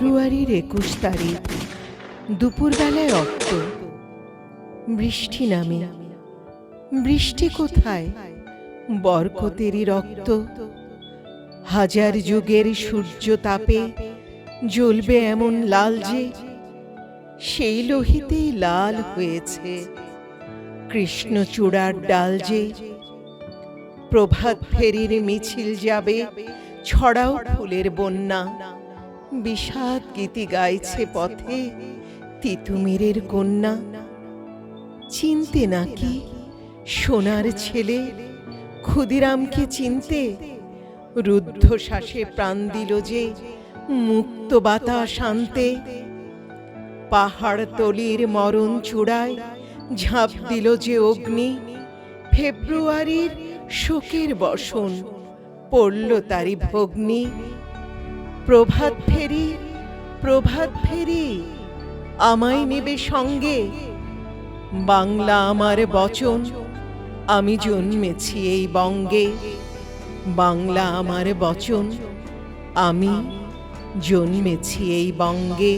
ফেব্রুয়ারির ২১ তারিখ, দুপুরবেলায় রক্ত। বৃষ্টি নামে। বৃষ্টি কোথায়? বরকতেরই রক্ত। হাজার যুগের সূর্য তাপে জ্বলবে এমন লাল যে, সেই লোহিতেই লাল হয়েছে কৃষ্ণচূড়ার ডাল যে। প্রভাত ফেরির মিছিল যাবে, ছড়াও ফুলের বন্যা। বিষাদ গীতি গাইছে পথে তিতুমিরের কন্যা। চিনতে নাকি সোনার ছেলে ক্ষুদিরামকে? চিনতে? রুদ্ধশ্বাসে প্রাণ দিল যে মুক্ত বাতাস আনতে। পাহাড় তলির মরণ চূড়ায় ঝাঁপ দিল যে অগ্নি। ফেব্রুয়ারির শোকের বসন পড়ল তারি ভগ্নি। প্রভাত ফেরি, প্রভাত ফেরি, আমায় নেবে সঙ্গে। বাংলা আমার বচন, আমি জন্মেছি এই বঙ্গে। বাংলা আমার বচন, আমি জন্মেছি এই বঙ্গে।